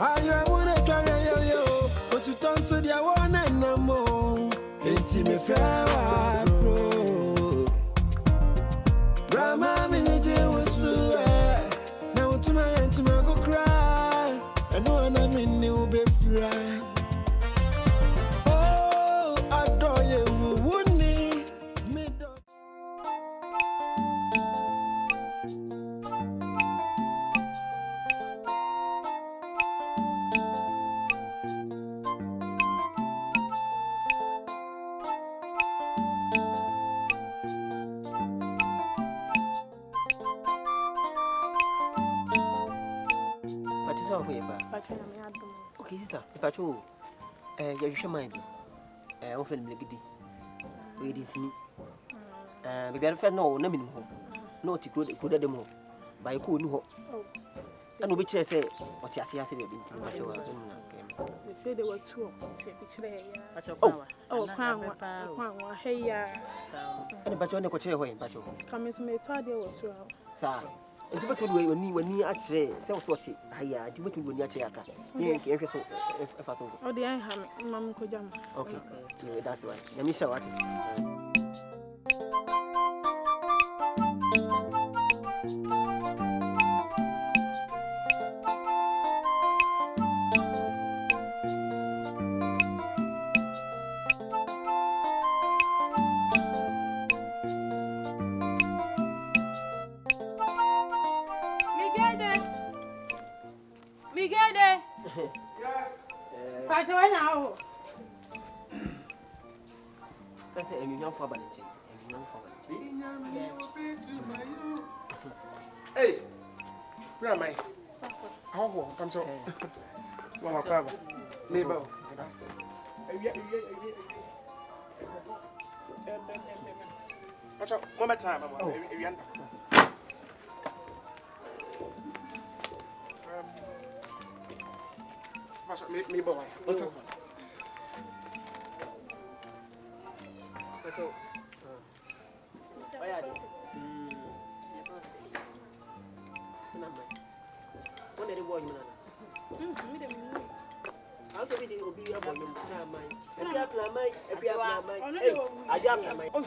I wanna try yo, but you turn so the one and no more. Ain't me flower, bro. Grandma, me was so now to my end to my go cry. I know I'm in new be friend. Oh, I adore you, wouldn't me? Okay, sister, Pacho, you should mind me. I often make it. We did see me. Maybe I felt no, no, no, to good at them home. By a cool hope. And which I say, what you see, I say, they say they were two. Oh, hey, and but you're not Pacho. Come to me, thought they were two. Sir. And you told me when you actually self sorted, I do what you would not check. If I saw. Oh, the I have Mamma Kojam. Okay, that's why. Let me show it. Yes. Pacho now. That's a young for Banity. Hey, where am I? How come so? Well, I'll maybe. One more time, me boy. What is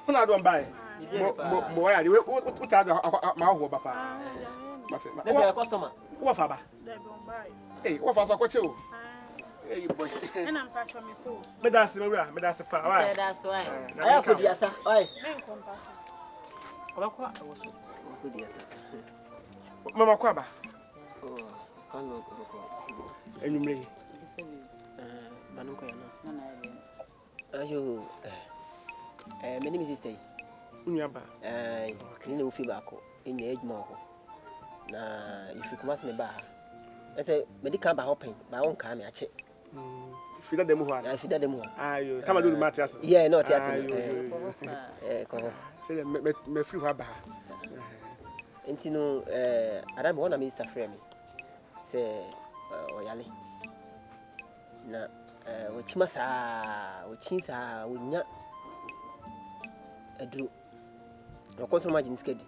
I don't buy. Boy, what are my whole papa? That's a customer. What for? Hey, what for so hey, boy. And I'm patch on me cool. Me that's a power. That's why. I could be a sir. Oi. Mama Kwaba. Oh, can't look. And you may. Manuka. Ayo. My name is Stay. Unyaba. Clean the feedback in the edge more. Na if you come ask me back. I say medical by hopping by own car me a check. Feed them one. I feed them one. Ayo. Come and do the matters. Yeah, not yet. Say me free haba. Enti no Adam one Mr. Frame. Say oyale. Na we chimasa, we chinsa, we nya edru. No control margin skedi.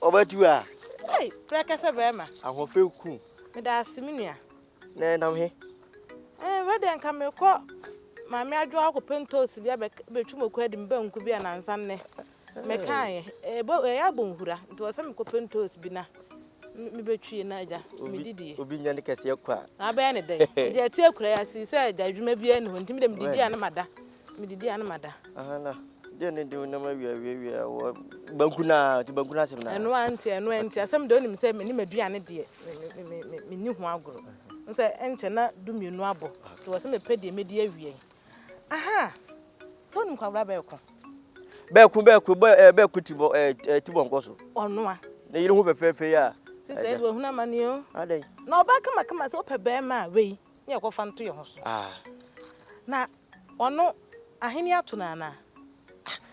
Over to her. Hey, crackers of Emma. I will feel cool. Madame Siminia. Nay, I'm here. Where then come your court? My mere draw of pentos, the other between Qued and Bone could be an answer. Mekai, a boat a yabun, it was some copentos bina. Maybe tree and Niger. Obedient as your car. I ban a day. Dear Tilcray, he said that you may be anyone to me, Diana Mada. Diana Mada. Then do no we Bankuna to Bankuna and went, some don't even say me Diana dear. Me knew who I grew. Say, enter not do me noble. It was a petty media. Aha! So, no, Rabelco. Belku to Bongoso. Oh, no, they don't have a fair. Sister, will not money. Are they? No, back come as up a bear my way. You go fun to your house. Ah. Now, or no, I hear to Nana.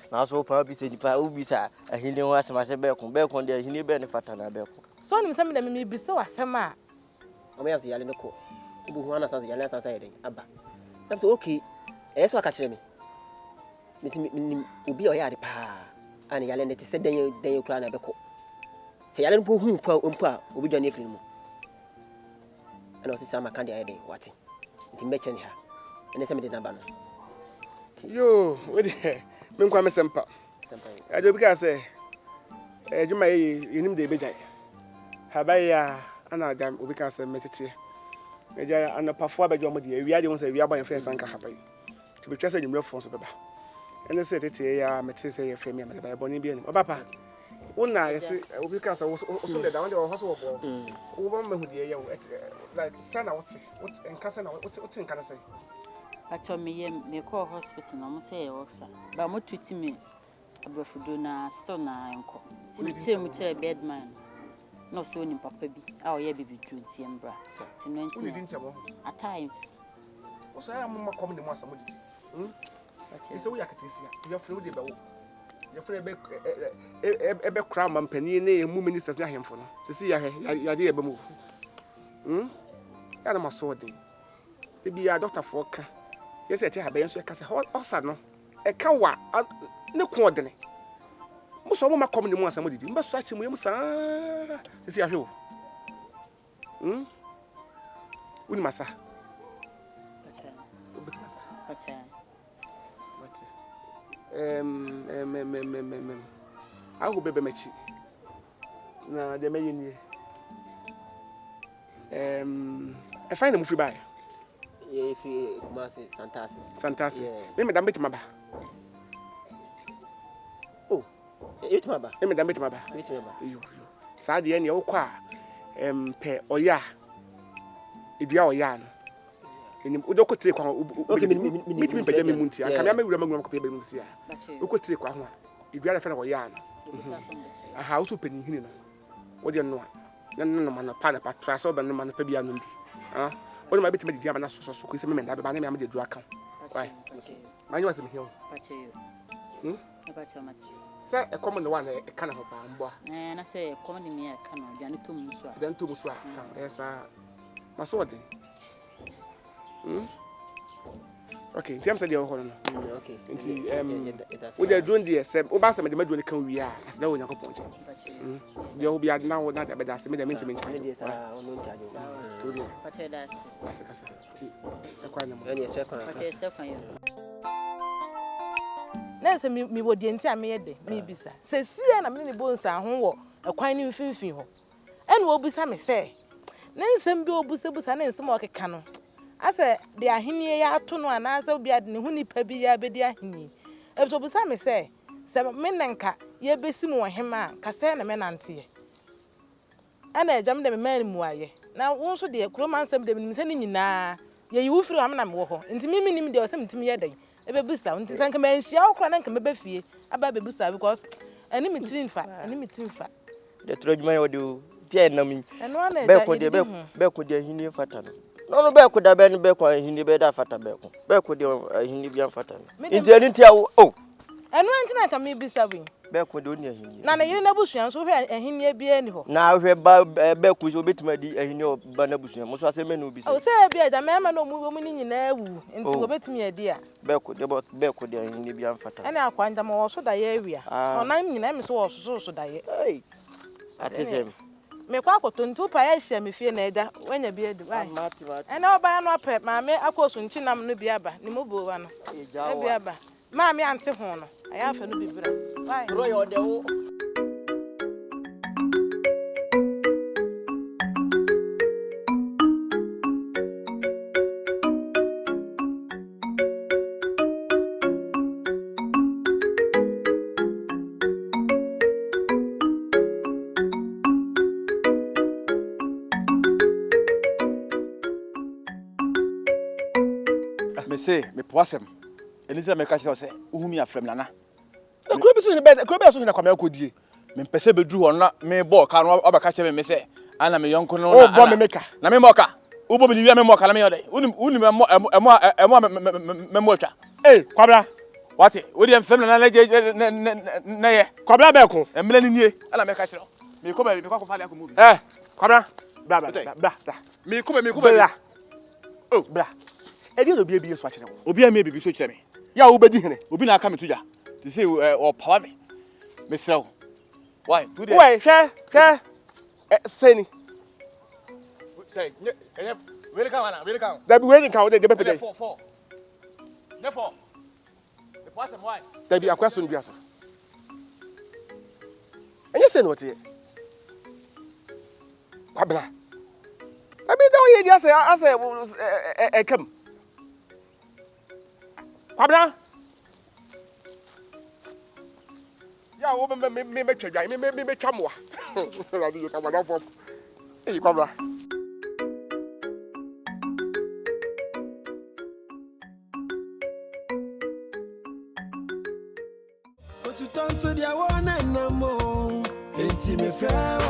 Now, so probably said if I will be sir, a Hindu was my Belcon, there, he need benefit on a Belco. So, some of them may be so as summer. I may have the Yalino. Who want us as Yalas society. Abba. That's okay. That's what catching me. me obi o yare pa ani yale ne te se den kura na beko se yale no hu mpa obi dwane afiri mu ana o se sama kan de ayede wati nti meche ni ha ene se me de namba no yo we de me nkwa me sempa ajo bi ka se ejuma yenim de bejai habaya ana jam obi ka se metete eja ana pafo abejo mo de awia de won se awia ban fe sanka habai to be twese nyumre fon so beba ene se tete ya mete se ye fe me ba boni bi ani oba pa wona yesi obi ka se so le da won de ho so wo bo wo ba ma hu de ye wo like sana what enka sana what enka na say acho me call hospital no mo say e worksa ba mo tuti me abafudo na still na enko ti me che mu che bedman no so ni papa bi a o ye bibi dwunti embra ti no nti at times o so ya mo makom de mo asamo diti ese wo yakatesi ya fere wo de ba wo ya fere ebe kra mampani ne emu ministers ya hemfo no sisi ya ya de ebe mu ya na maso de bi ya doctor for ka yes ete ha be enso ka se osa no e ka wa ne ko odene mo so mo makom de mo asamo diti mba so achi mo yem sa sisi ya hwe wo uni masa acha aho bebe machi na de meyi ni e find them free buy e free kumase santasi me madam betima ba oh betima ba me madam betima ba yo sa de ne wo kwa pe oya edua oya no enim udokote kwa okay mitimi pete me munti aka me wura magwam ko pe be mu sia ukote kwa ho edua refa na oya no aha wo so pani hini no wo de no na no pa na patra so be no ma no pa bia no bi wo de ma betima de ama na so ko se me menda be ba na me am de dua kan why manyi wase me hiyo pache yo pache mati say e common one e kana ho pa mbo na say common me e kana dia ne to mu so a dan to mu so a kan esa maso wode okay tiam say dey ho no okay nti we dey drone dey se o ba se me dey maduro kan wi a asda wo nyakopon che dey ho bia na wo na dey beda se me dey minti dey sa ono ntaje to dey pache das pache kasa ti e kwa na mo yani se kwa pache se kwa yo na se mi wo die nti a me yede me bisa se sie na me ne bo nsa ho wo ekwan ni mfimfin ho ene wo bisa me se na nsem bi obusa na nsem okeka no ase de ahenie ya ato no anasa obi ade ne hu nipa bi ya bedi ahenie efto obusa me se me nanka ye besi mu ohema ka se na me nante ana ejam de me man mu aye na wo nso de kromansem de me se ni nyina ye yiwu firi am na me wo ho nti mimi nim de o se mtimi ye dan ebe busa nti sanka me anhia okra na nka me ba fie aba be busa because ani mitrin fa de trojuma yo de tie na mi be ko de ahini fata no be ko da be no be ko ahini be da fata be ko de ahini bi an fata nti ani ntia oh enu nti na ka me bisa wi be ko de oni ahini na yiri na busuan so hwe ahini bia ni ho na hwe ba be ko so betima di ahini o ba na busuan mo so ase me no bisa o se bia da me ma no mu ni nyina awu nti ko betimi adi a be ko de ahini bi an fata ene akwa nda mo so da ye awia onam nyina me so wo so da ye atesem me kwa akoto ntu pa ya hia me fie na eda wanya bi edi wai ene oba no ape ma me akoso nchinam no bi aba ni mo bo wa no e bi aba ma me ante ho no aya afa no bibira wai ro yo de wo say me poasem enisa me ka kire say uhumi afrem nana da kuro bi so ni na kwame akodie me pese bedru ho na me bo ka no obaka kire me say ana me yonko no na bo me meka na me moka ubo bi ni wi me moka na me yode uni me mo twa kwabra wate odi afrem nana na ye kwabra be ko emle ni nie ana me ka kire me ko ba me kwa fale akomu kwabra bra me ko ba oh bra edi no bia so akire wo obi a me bibi so kire me Ya wo bedi hene. Obi na aka me to dwa. They say or power me. Me sell. Why? Who there? Wait, hwe. Seni. Say, where come on? Where come? That be waiting count dey be pede. 4. Therefore. The person why? That be akwaso bi aso. Enye say no tie. Kwabena. Abi da wo ye dia say come. Kwabena. Ya wo me twedwan me twa moa. La di so ma for. Eh kwabena. So dia wona na mo enti me fra